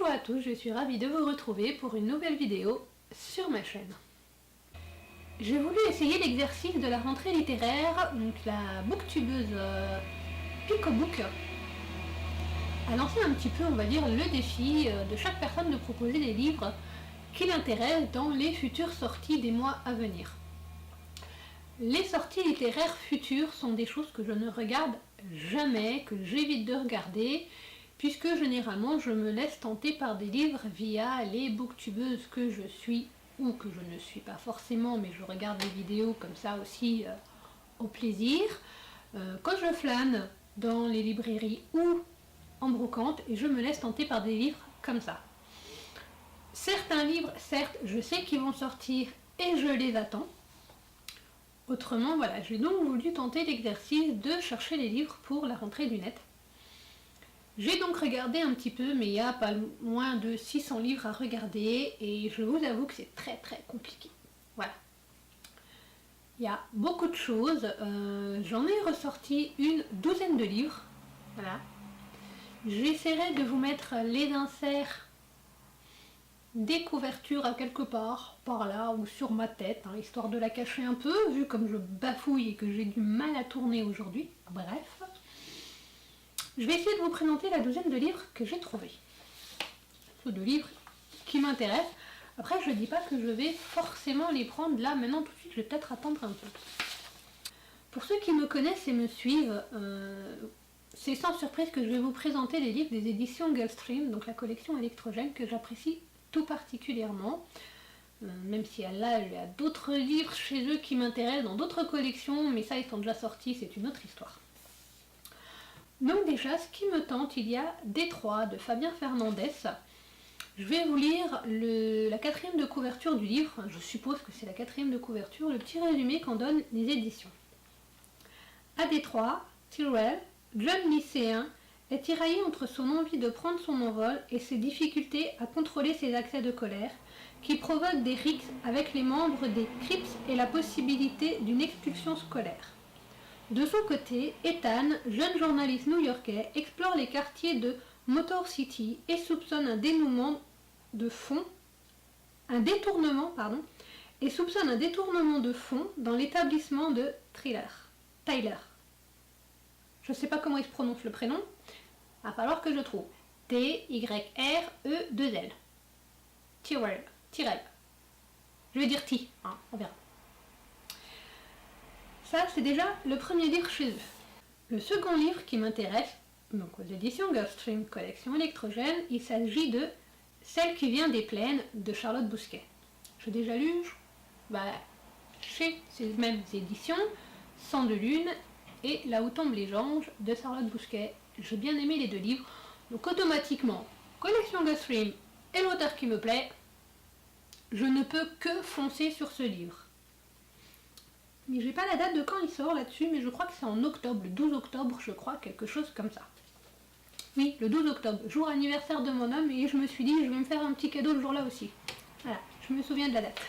Bonjour à tous, je suis ravie de vous retrouver pour une nouvelle vidéo sur ma chaîne. J'ai voulu essayer l'exercice de la rentrée littéraire, donc la booktubeuse Picobook a lancé un petit peu, on va dire, le défi de chaque personne de proposer des livres qui l'intéressent dans les futures sorties des mois à venir. Les sorties littéraires futures sont des choses que je ne regarde jamais, que j'évite de regarder, puisque généralement je me laisse tenter par des livres via les booktubeuses que je suis, ou que je ne suis pas forcément, mais je regarde des vidéos comme ça aussi au plaisir. Quand je flâne dans les librairies ou en brocante, et je me laisse tenter par des livres comme ça. Certains livres, certes, je sais qu'ils vont sortir et je les attends. Autrement, voilà, j'ai donc voulu tenter l'exercice de chercher les livres pour la rentrée du net. J'ai donc regardé un petit peu, mais il y a pas moins de 600 livres à regarder et je vous avoue que c'est très compliqué. Voilà. Il y a beaucoup de choses. J'en ai ressorti une douzaine de livres. Voilà. J'essaierai de vous mettre les inserts des couvertures à quelque part, par là ou sur ma tête, hein, histoire de la cacher un peu, vu comme je bafouille et que j'ai du mal à tourner aujourd'hui. Bref. Je vais essayer de vous présenter la douzaine de livres que j'ai trouvés. De livres qui m'intéressent. Après, je ne dis pas que je vais forcément les prendre là, maintenant, tout de suite, je vais peut-être attendre un peu. Pour ceux qui me connaissent et me suivent, c'est sans surprise que je vais vous présenter les livres des éditions Gulfstream, donc la collection électrogène que j'apprécie tout particulièrement. Même si là, il y a d'autres livres chez eux qui m'intéressent dans d'autres collections, mais ça, ils sont déjà sortis, c'est une autre histoire. Donc déjà, ce qui me tente, il y a Détroit de Fabien Fernandez. Je vais vous lire la quatrième de couverture du livre, je suppose que c'est la quatrième de couverture, le petit résumé qu'en donnent les éditions. À Détroit, Tyrell, jeune lycéen, est tiraillé entre son envie de prendre son envol et ses difficultés à contrôler ses accès de colère, qui provoquent des rixes avec les membres des Crips et la possibilité d'une expulsion scolaire. De son côté, Ethan, jeune journaliste new-yorkais, explore les quartiers de Motor City et soupçonne un détournement de fonds dans l'établissement de Tyler. Je ne sais pas comment il se prononce le prénom, il va falloir que je trouve. T-Y-R-E-2-L. Tyrell. Je vais dire T, hein, on verra. Ça, c'est déjà le premier livre chez eux. Le second livre qui m'intéresse, donc aux éditions Gulfstream, collection électrogène, il s'agit de Celle qui vient des plaines de Charlotte Bousquet. J'ai déjà lu chez ces mêmes éditions, Sang de lune et Là où tombent les anges de Charlotte Bousquet. J'ai bien aimé les deux livres, donc automatiquement, collection Gulfstream et l'auteur qui me plaît, je ne peux que foncer sur ce livre. Mais j'ai pas la date de quand il sort là-dessus, mais je crois que c'est en octobre, le 12 octobre, je crois, quelque chose comme ça. Oui, le 12 octobre, jour anniversaire de mon homme, et je me suis dit, je vais me faire un petit cadeau le jour-là aussi. Voilà, je me souviens de la date.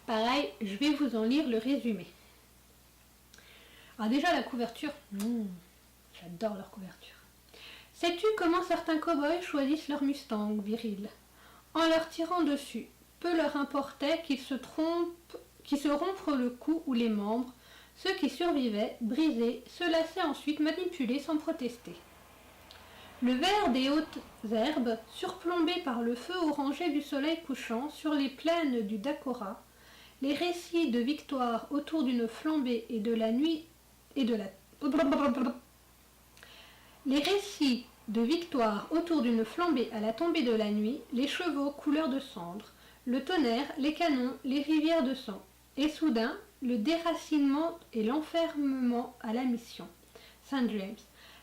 Pareil, je vais vous en lire le résumé. Alors déjà, la couverture, j'adore leur couverture. Sais-tu comment certains cow-boys choisissent leur Mustang viril? En leur tirant dessus, peu leur importait qu'ils se rompent le cou ou les membres, ceux qui survivaient, brisés, se lassaient ensuite manipuler sans protester. Le vert des hautes herbes, surplombé par le feu orangé du soleil couchant sur les plaines du Dakota, les récits de victoire autour d'une flambée et de la nuit Les récits de victoire autour d'une flambée à la tombée de la nuit, les chevaux couleur de cendre, le tonnerre, les canons, les rivières de sang. Et soudain, le déracinement et l'enfermement à la mission. Saint James.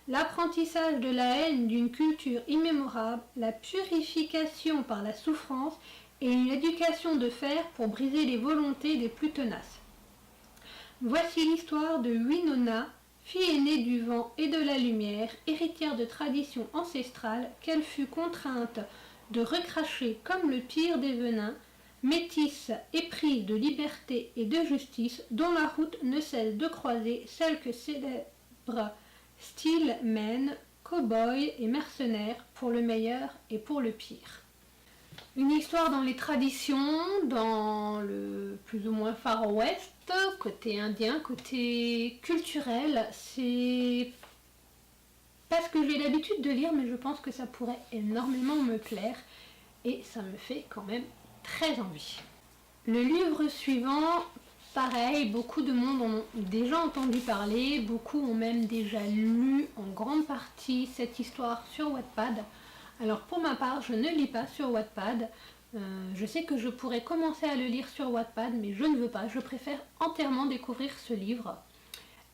L'apprentissage de la haine d'une culture immémorable, la purification par la souffrance et une éducation de fer pour briser les volontés des plus tenaces. Voici l'histoire de Winona, fille aînée du vent et de la lumière, héritière de traditions ancestrales qu'elle fut contrainte de recracher comme le pire des venins, métisse éprise de liberté et de justice, dont la route ne cesse de croiser celle que célèbre Stillman cow-boy et mercenaire pour le meilleur et pour le pire. Une histoire dans les traditions, dans le plus ou moins Far West, côté indien, côté culturel. C'est pas ce que j'ai l'habitude de lire, mais je pense que ça pourrait énormément me plaire et ça me fait quand même très envie. Le livre suivant, pareil, beaucoup de monde en ont déjà entendu parler, beaucoup ont même déjà lu en grande partie cette histoire sur Wattpad. Alors pour ma part, je ne lis pas sur Wattpad. Je sais que je pourrais commencer à le lire sur Wattpad, mais je ne veux pas. Je préfère entièrement découvrir ce livre.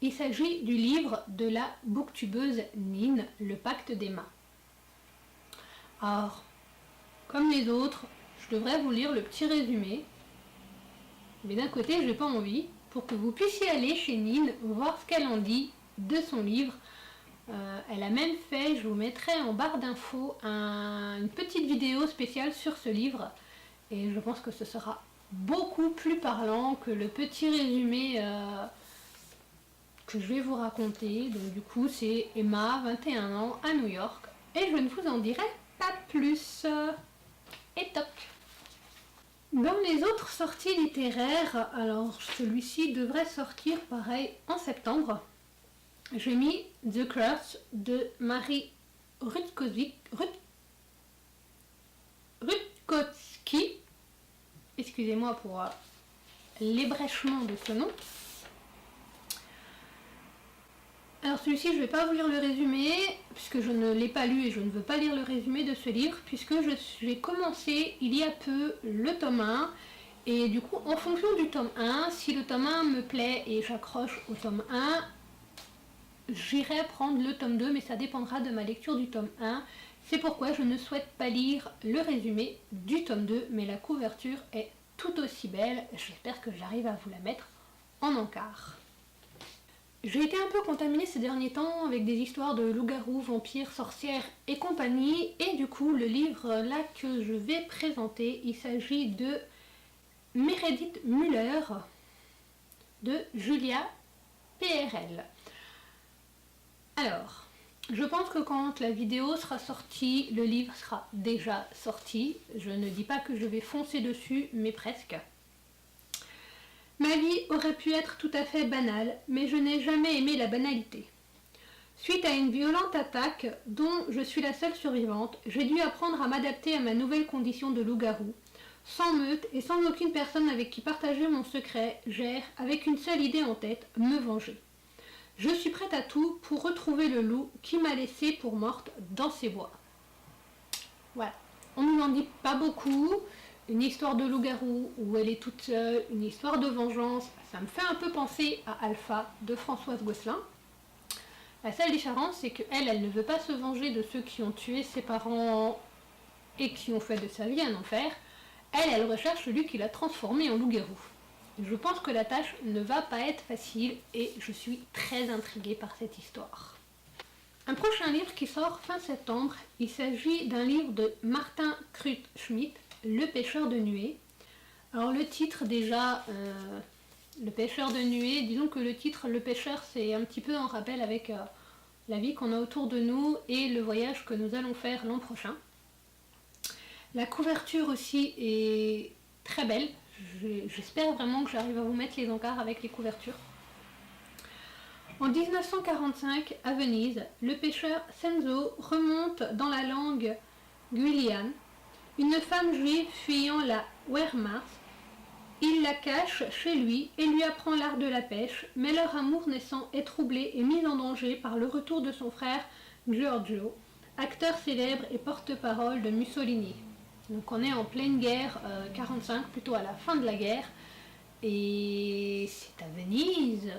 Il s'agit du livre de la booktubeuse Nin, Le Pacte des Mains. Alors, comme les autres, je devrais vous lire le petit résumé. Mais d'un côté, je n'ai pas envie, pour que vous puissiez aller chez Nin, voir ce qu'elle en dit de son livre. Elle a même fait, je vous mettrai en barre d'infos, une petite vidéo spéciale sur ce livre. Et je pense que ce sera beaucoup plus parlant que le petit résumé que je vais vous raconter. Donc du coup, c'est Emma, 21 ans, à New York. Et je ne vous en dirai pas plus. Et toc. Dans les autres sorties littéraires, alors celui-ci devrait sortir pareil en septembre. J'ai mis The Curse de Marie Rutkowski. Excusez-moi pour l'ébrèchement de ce nom. Alors celui-ci, je ne vais pas vous lire le résumé, puisque je ne l'ai pas lu et je ne veux pas lire le résumé de ce livre, puisque j'ai commencé il y a peu le tome 1, et du coup, en fonction du tome 1, si le tome 1 me plaît et j'accroche au tome 1, j'irai prendre le tome 2, mais ça dépendra de ma lecture du tome 1. C'est pourquoi je ne souhaite pas lire le résumé du tome 2, mais la couverture est tout aussi belle. J'espère que j'arrive à vous la mettre en encart. J'ai été un peu contaminée ces derniers temps avec des histoires de loups-garous, vampires, sorcières et compagnie, et du coup le livre là que je vais présenter, il s'agit de Meredith Muller de Julia PRL. Alors, je pense que quand la vidéo sera sortie, le livre sera déjà sorti. Je ne dis pas que je vais foncer dessus, mais presque. Ma vie aurait pu être tout à fait banale, mais je n'ai jamais aimé la banalité. Suite à une violente attaque, dont je suis la seule survivante, j'ai dû apprendre à m'adapter à ma nouvelle condition de loup-garou. Sans meute et sans aucune personne avec qui partager mon secret, j'erre, avec une seule idée en tête, me venger. Je suis prête à tout pour retrouver le loup qui m'a laissée pour morte dans ces bois. Voilà, on ne nous en dit pas beaucoup. Une histoire de loup-garou où elle est toute seule, une histoire de vengeance, ça me fait un peu penser à Alpha de Françoise Gosselin. La seule différence, c'est qu'elle, elle ne veut pas se venger de ceux qui ont tué ses parents et qui ont fait de sa vie un enfer. Elle recherche celui qui l'a transformée en loup-garou. Je pense que la tâche ne va pas être facile et je suis très intriguée par cette histoire. Un prochain livre qui sort fin septembre, il s'agit d'un livre de Martin Krutschmidt, Le pêcheur de nuées. Alors le titre déjà, Le pêcheur de nuées, disons que le titre Le pêcheur c'est un petit peu en rappel avec la vie qu'on a autour de nous et le voyage que nous allons faire l'an prochain. La couverture aussi est très belle, j'espère vraiment que j'arrive à vous mettre les encarts avec les couvertures. En 1945, à Venise, le pêcheur Senzo remonte dans la langue guiliane une femme juive fuyant la Wehrmacht. Il la cache chez lui et lui apprend l'art de la pêche, mais leur amour naissant est troublé et mis en danger par le retour de son frère Giorgio, acteur célèbre et porte-parole de Mussolini. Donc on est en pleine guerre 45, plutôt à la fin de la guerre, et c'est à Venise.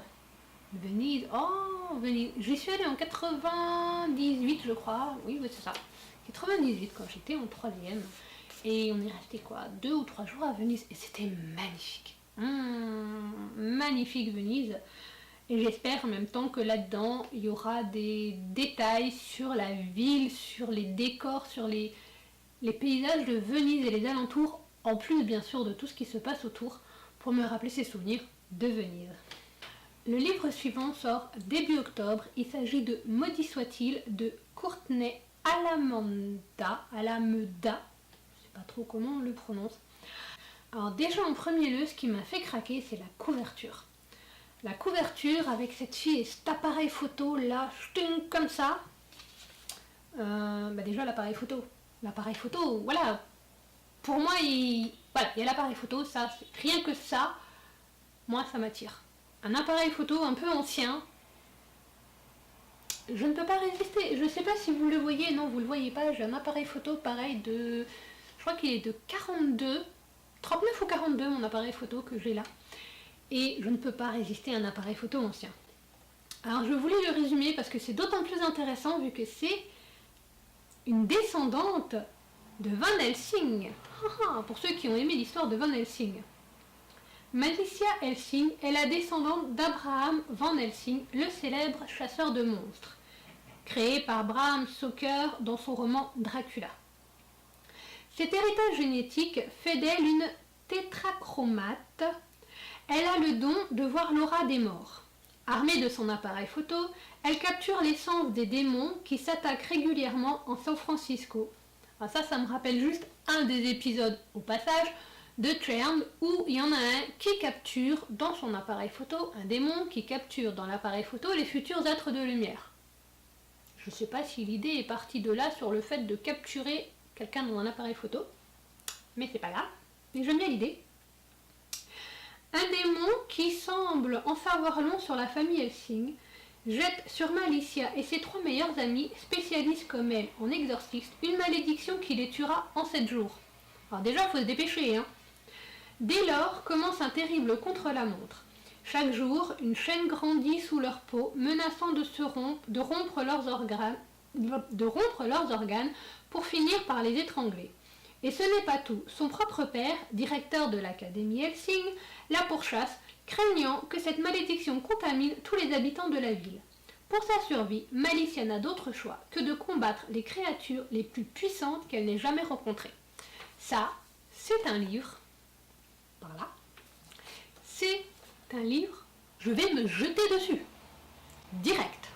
Venise, oh Venise, j'y suis allée en 98 je crois, oui c'est ça, 98 quand j'étais en 3e. Et on est resté quoi, 2 ou 3 jours à Venise et c'était magnifique. Magnifique Venise. Et j'espère en même temps que là-dedans, il y aura des détails sur la ville, sur les décors, sur les paysages de Venise et les alentours, en plus bien sûr de tout ce qui se passe autour, pour me rappeler ces souvenirs de Venise. Le livre suivant sort début octobre. Il s'agit de Maudit soit-il de Courtney Alameda, je sais pas trop comment on le prononce. Alors déjà en premier lieu, ce qui m'a fait craquer, c'est la couverture. La couverture avec cette fille et cet appareil photo là, comme ça. Déjà l'appareil photo, voilà. Pour moi, il y a l'appareil photo, ça, rien que ça, moi ça m'attire. Un appareil photo un peu ancien, je ne peux pas résister. Je ne sais pas si vous le voyez, non vous le voyez pas, j'ai un appareil photo pareil de, je crois qu'il est de 39 ou 42 mon appareil photo que j'ai là. Et je ne peux pas résister à un appareil photo ancien. Alors je voulais le résumer parce que c'est d'autant plus intéressant vu que c'est une descendante de Van Helsing. Pour ceux qui ont aimé l'histoire de Van Helsing. Malicia Helsing est la descendante d'Abraham Van Helsing, le célèbre chasseur de monstres, créé par Bram Stoker dans son roman Dracula. Cet héritage génétique fait d'elle une tétrachromate. Elle a le don de voir l'aura des morts. Armée de son appareil photo, elle capture l'essence des démons qui s'attaquent régulièrement en San Francisco. Alors ça me rappelle juste un des épisodes au passage de Charmed où il y en a un qui capture dans son appareil photo, un démon qui capture dans l'appareil photo les futurs êtres de lumière. Je ne sais pas si l'idée est partie de là sur le fait de capturer quelqu'un dans un appareil photo, mais c'est pas grave, mais j'aime bien l'idée. Un démon qui semble en savoir long sur la famille Helsing jette sur Malicia et ses 3 meilleurs amis, spécialistes comme elle en exorciste, une malédiction qui les tuera en 7 jours. Alors déjà, il faut se dépêcher, hein. Dès lors commence un terrible contre-la-montre. Chaque jour, une chaîne grandit sous leur peau, menaçant de rompre leurs organes pour finir par les étrangler. Et ce n'est pas tout. Son propre père, directeur de l'Académie Helsing, la pourchasse, craignant que cette malédiction contamine tous les habitants de la ville. Pour sa survie, Malicia n'a d'autre choix que de combattre les créatures les plus puissantes qu'elle n'ait jamais rencontrées. Ça, c'est un livre. Voilà. C'est un livre. Je vais me jeter dessus. Direct.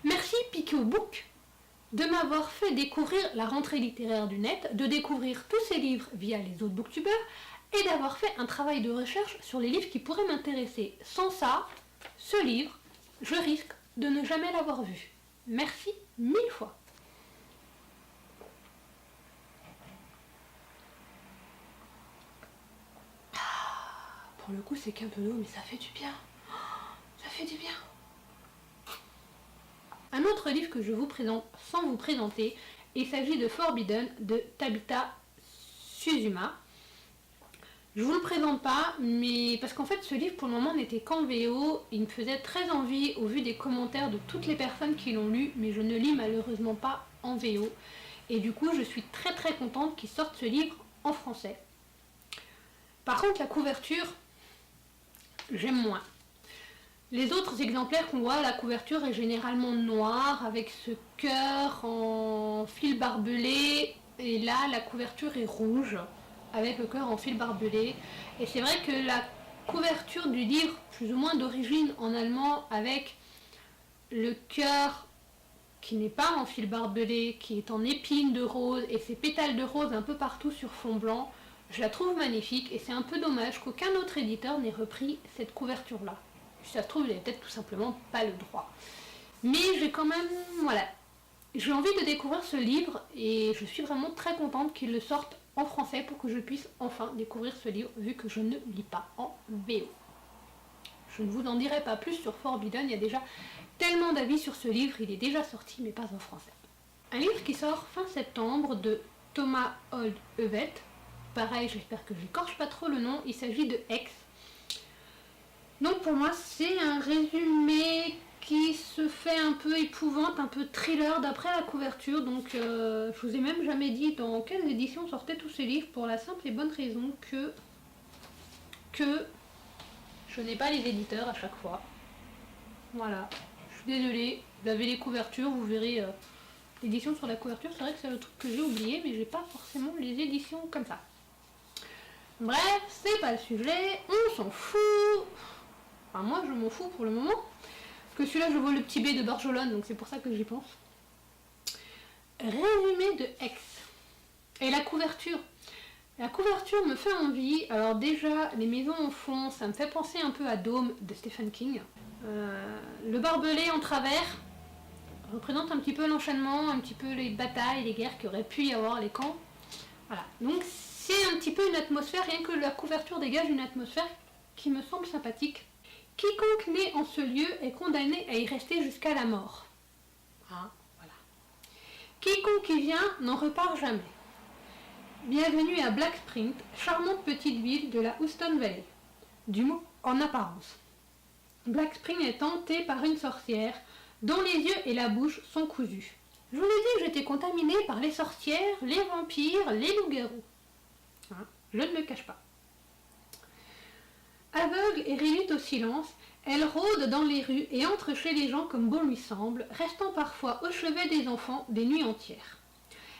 Merci Pico Book de m'avoir fait découvrir la rentrée littéraire du net, de découvrir tous ces livres via les autres booktubeurs et d'avoir fait un travail de recherche sur les livres qui pourraient m'intéresser. Sans ça, ce livre, je risque de ne jamais l'avoir vu. Merci 1000 fois. Pour le coup, c'est qu'un peu d'eau, mais ça fait du bien. Ça fait du bien. Un autre livre que je vous présente sans vous présenter, il s'agit de Forbidden de Tabitha Suzuma. Je vous le présente pas, mais parce qu'en fait ce livre pour le moment n'était qu'en VO, il me faisait très envie au vu des commentaires de toutes les personnes qui l'ont lu, mais je ne lis malheureusement pas en VO. Et du coup je suis très très contente qu'il sorte ce livre en français. Par contre la couverture, j'aime moins. Les autres exemplaires qu'on voit, la couverture est généralement noire avec ce cœur en fil barbelé et là la couverture est rouge avec le cœur en fil barbelé. Et c'est vrai que la couverture du livre, plus ou moins d'origine en allemand, avec le cœur qui n'est pas en fil barbelé, qui est en épines de rose et ses pétales de rose un peu partout sur fond blanc, je la trouve magnifique et c'est un peu dommage qu'aucun autre éditeur n'ait repris cette couverture là. Si ça se trouve, il n'avait peut-être tout simplement pas le droit. Mais j'ai quand même, voilà, j'ai envie de découvrir ce livre et je suis vraiment très contente qu'il le sorte en français pour que je puisse enfin découvrir ce livre vu que je ne lis pas en VO. Je ne vous en dirai pas plus sur Forbidden, il y a déjà tellement d'avis sur ce livre, il est déjà sorti mais pas en français. Un livre qui sort fin septembre de Thomas Old Evet. Pareil, j'espère que je n'écorche pas trop le nom, il s'agit de X. Donc pour moi c'est un résumé qui se fait un peu épouvante, un peu thriller d'après la couverture. Donc je vous ai même jamais dit dans quelles éditions sortaient tous ces livres pour la simple et bonne raison que je n'ai pas les éditeurs à chaque fois. Voilà, je suis désolée, vous avez les couvertures, vous verrez l'édition sur la couverture, c'est vrai que c'est le truc que j'ai oublié, mais j'ai pas forcément les éditions comme ça. Bref, c'est pas le sujet, on s'en fout. Enfin moi je m'en fous pour le moment. que celui-là je vois le petit B de Barjolone, donc c'est pour ça que j'y pense. Résumé de X. Et la couverture. La couverture me fait envie. Alors déjà, les maisons au fond, ça me fait penser un peu à Dome de Stephen King. Le barbelé en travers représente un petit peu l'enchaînement, un petit peu les batailles, les guerres qu'il aurait pu y avoir, les camps. Voilà, donc c'est un petit peu une atmosphère, rien que la couverture dégage une atmosphère qui me semble sympathique. Quiconque né en ce lieu est condamné à y rester jusqu'à la mort. Ah, voilà. Quiconque y vient n'en repart jamais. Bienvenue à Black Sprint, charmante petite ville de la Houston Valley. Du mot en apparence. Black Spring est hantée par une sorcière dont les yeux et la bouche sont cousus. Je vous ai dit que j'étais contaminée par les sorcières, les vampires, les loups-garous. Hein, je ne le cache pas. Aveugle et réduite au silence, elle rôde dans les rues et entre chez les gens comme bon lui semble, restant parfois au chevet des enfants des nuits entières.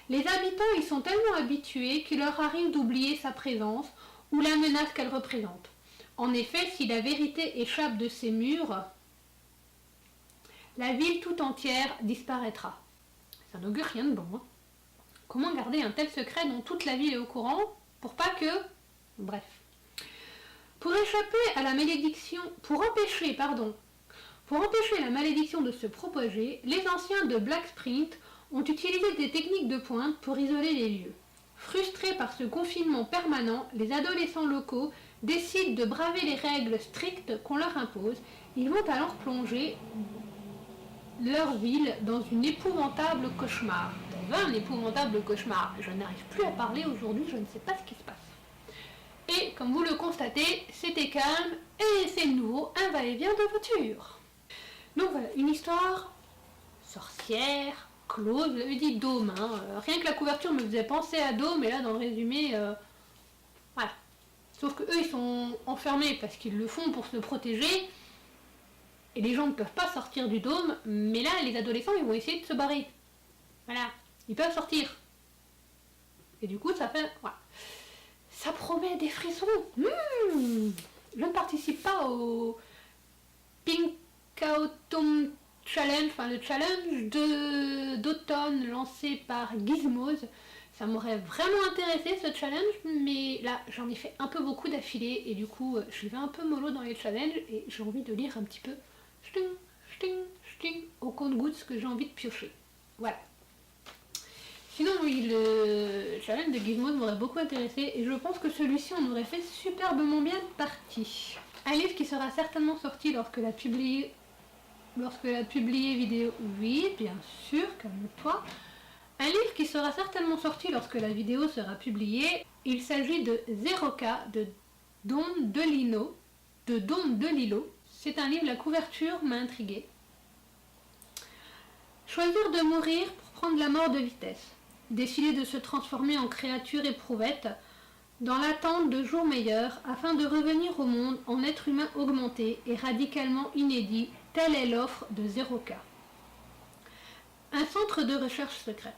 Les habitants y sont tellement habitués qu'il leur arrive d'oublier sa présence ou la menace qu'elle représente. En effet, si la vérité échappe de ces murs, la ville tout entière disparaîtra. Ça n'augure rien de bon. Hein. Comment garder un tel secret dont toute la ville est au courant pour pas que... Bref. Pour empêcher la malédiction de se propager, les anciens de Black Sprint ont utilisé des techniques de pointe pour isoler les lieux. Frustrés par ce confinement permanent, les adolescents locaux décident de braver les règles strictes qu'on leur impose. Ils vont alors plonger leur ville dans une épouvantable cauchemar. Un épouvantable cauchemar. Je n'arrive plus à parler aujourd'hui, je ne sais pas ce qui se passe. Et comme vous le constatez, c'était calme et c'est de nouveau un va-et-vient de voiture. Donc voilà, une histoire sorcière, close, je l'avais dit Dôme. Rien que la couverture me faisait penser à Dôme, et là dans le résumé, voilà. Sauf que eux ils sont enfermés parce qu'ils le font pour se protéger. Et les gens ne peuvent pas sortir du dôme, mais là, les adolescents, ils vont essayer de se barrer. Voilà, ils peuvent sortir. Et du coup, ça fait... Voilà. Ça promet des frissons. Je ne participe pas au Pink Autumn Challenge, enfin le challenge d'automne lancé par Gizmoz. Ça m'aurait vraiment intéressé ce challenge, mais là, j'en ai fait un peu beaucoup d'affilée, et du coup, je vais un peu mollo dans les challenges, et j'ai envie de lire un petit peu au compte-gouttes ce que j'ai envie de piocher. Voilà. Sinon, oui, le challenge de Gizmo m'aurait beaucoup intéressé et je pense que celui-ci en aurait fait superbement bien partie. Un livre qui sera certainement sorti lorsque la publiée vidéo. Oui, bien sûr, calme-toi. Un livre qui sera certainement sorti lorsque la vidéo sera publiée. Il s'agit de Zeroka de Don DeLillo. C'est un livre, la couverture m'a intriguée. Choisir de mourir pour prendre la mort de vitesse. Décider de se transformer en créature éprouvette dans l'attente de jours meilleurs afin de revenir au monde en être humain augmenté et radicalement inédit, telle est l'offre de Zeroka. Un centre de recherche secret.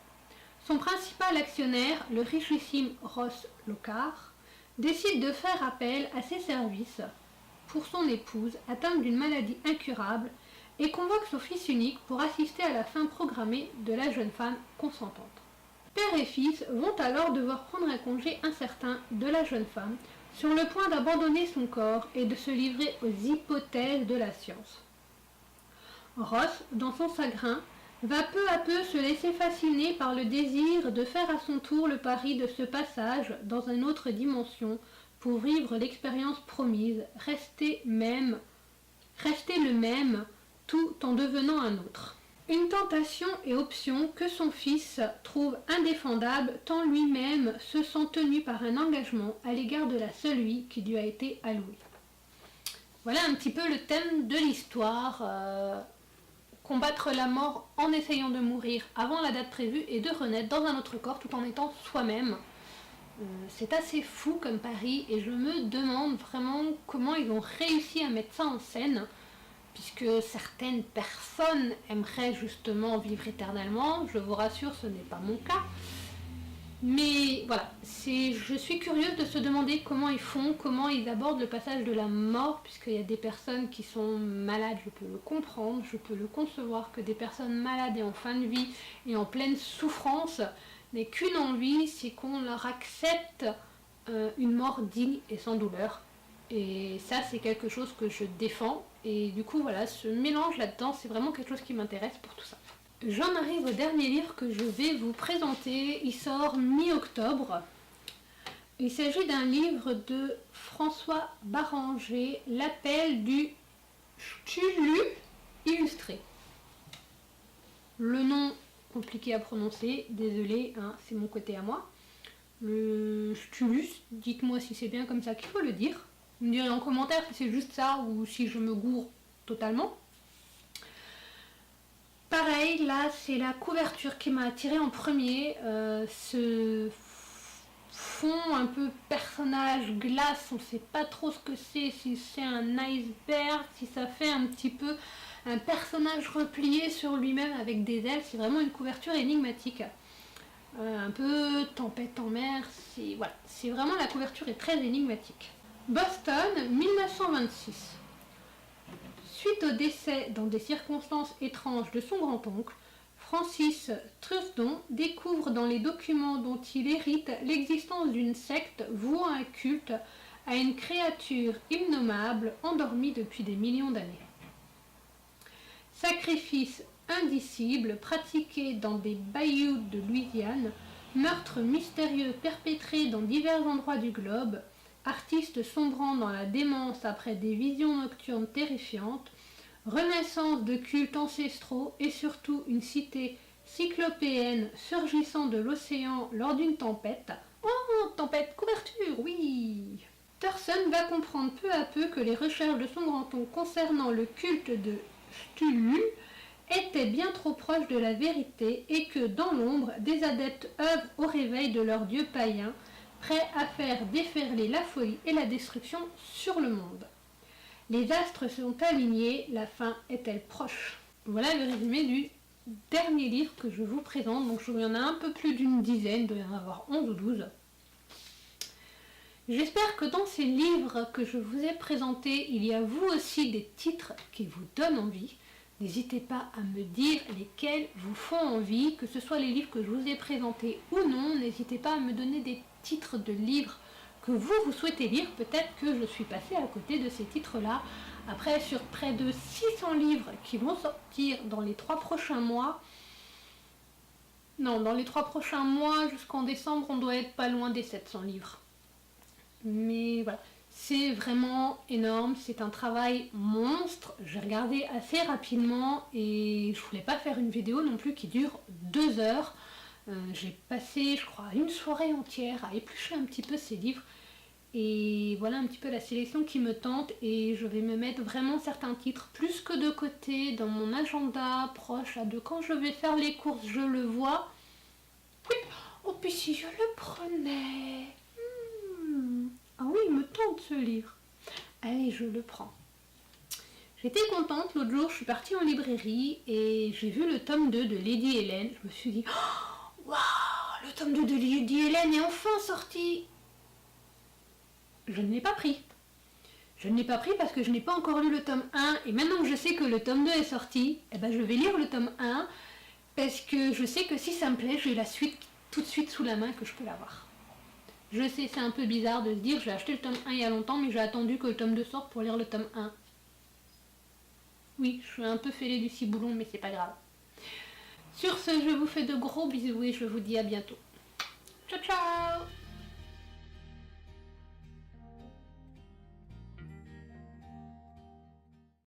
Son principal actionnaire, le richissime Ross Lockhart, décide de faire appel à ses services pour son épouse atteinte d'une maladie incurable et convoque son fils unique pour assister à la fin programmée de la jeune femme consentante. Père et fils vont alors devoir prendre un congé incertain de la jeune femme, sur le point d'abandonner son corps et de se livrer aux hypothèses de la science. Ross, dans son chagrin, va peu à peu se laisser fasciner par le désir de faire à son tour le pari de ce passage dans une autre dimension pour vivre l'expérience promise, rester le même, tout en devenant un autre. Une tentation et option que son fils trouve indéfendable tant lui-même se sent tenu par un engagement à l'égard de la seule vie qui lui a été allouée. Voilà un petit peu le thème de l'histoire. Combattre la mort en essayant de mourir avant la date prévue et de renaître dans un autre corps tout en étant soi-même. C'est assez fou comme pari et je me demande vraiment comment ils ont réussi à mettre ça en scène, puisque certaines personnes aimeraient justement vivre éternellement. Je vous rassure, ce n'est pas mon cas. Mais voilà, je suis curieuse de se demander comment ils font, comment ils abordent le passage de la mort, puisqu'il y a des personnes qui sont malades, je peux le comprendre, je peux le concevoir, que des personnes malades et en fin de vie et en pleine souffrance n'aient qu'une envie, c'est qu'on leur accepte une mort digne et sans douleur. Et ça, c'est quelque chose que je défends, et du coup voilà, ce mélange là-dedans, c'est vraiment quelque chose qui m'intéresse pour tout ça. J'en arrive au dernier livre que je vais vous présenter. Il sort mi-octobre. Il s'agit d'un livre de François Baranger, L'appel du Cthulhu illustré. Le nom compliqué à prononcer, désolé, hein, c'est mon côté à moi. Le Cthulhu, dites-moi si c'est bien comme ça qu'il faut le dire. Vous me direz en commentaire si c'est juste ça ou si je me gourre totalement. Pareil, là, c'est la couverture qui m'a attirée en premier. Ce fond un peu personnage glace, on ne sait pas trop ce que c'est, si c'est un iceberg, si ça fait un petit peu un personnage replié sur lui-même avec des ailes. C'est vraiment une couverture énigmatique. Un peu tempête en mer, voilà, c'est vraiment, la couverture est très énigmatique. Boston, 1926. Suite au décès dans des circonstances étranges de son grand-oncle, Francis Trusdon découvre dans les documents dont il hérite l'existence d'une secte vouant un culte à une créature innommable endormie depuis des millions d'années. Sacrifices indicibles pratiqués dans des bayous de Louisiane, meurtres mystérieux perpétrés dans divers endroits du globe, artistes sombrant dans la démence après des visions nocturnes terrifiantes, renaissance de cultes ancestraux et surtout une cité cyclopéenne surgissant de l'océan lors d'une tempête. Oh, tempête, couverture, oui! Thurston va comprendre peu à peu que les recherches de son grand-oncle concernant le culte de Cthulhu étaient bien trop proches de la vérité et que, dans l'ombre, des adeptes œuvrent au réveil de leur dieu païen, prêts à faire déferler la folie et la destruction sur le monde. Les astres sont alignés, la fin est-elle proche? Voilà le résumé du dernier livre que je vous présente. Donc il y en a un peu plus d'une dizaine, il doit y en avoir 11 ou 12. J'espère que dans ces livres que je vous ai présentés, il y a vous aussi des titres qui vous donnent envie. N'hésitez pas à me dire lesquels vous font envie, que ce soit les livres que je vous ai présentés ou non. N'hésitez pas à me donner des titres de livres que vous souhaitez lire. Peut-être que je suis passée à côté de ces titres-là. Après, sur près de 600 livres qui vont sortir dans les 3 prochains mois, non, dans les 3 prochains mois jusqu'en décembre, on doit être pas loin des 700 livres. Mais voilà, c'est vraiment énorme, c'est un travail monstre. J'ai regardé assez rapidement et je voulais pas faire une vidéo non plus qui dure 2 heures. J'ai passé, je crois, une soirée entière à éplucher un petit peu ces livres. Et voilà un petit peu la sélection qui me tente, et je vais me mettre vraiment certains titres plus que de côté dans mon agenda proche, de quand je vais faire les courses, je le vois. Oui, oh puis si je le prenais. Ah oui, il me tente ce livre. Allez, je le prends. J'étais contente, l'autre jour je suis partie en librairie et j'ai vu le tome 2 de Lady Helen. Je me suis dit, waouh, le tome 2 de Lady Helen est enfin sorti. Je ne l'ai pas pris. Je ne l'ai pas pris parce que je n'ai pas encore lu le tome 1, et maintenant que je sais que le tome 2 est sorti, eh ben je vais lire le tome 1 parce que je sais que si ça me plaît, j'ai la suite tout de suite sous la main, que je peux l'avoir. Je sais, c'est un peu bizarre de se dire j'ai acheté le tome 1 il y a longtemps, mais j'ai attendu que le tome 2 sorte pour lire le tome 1. Oui, je suis un peu fêlée du ciboulon, mais c'est pas grave. Sur ce, je vous fais de gros bisous et je vous dis à bientôt. Ciao ciao!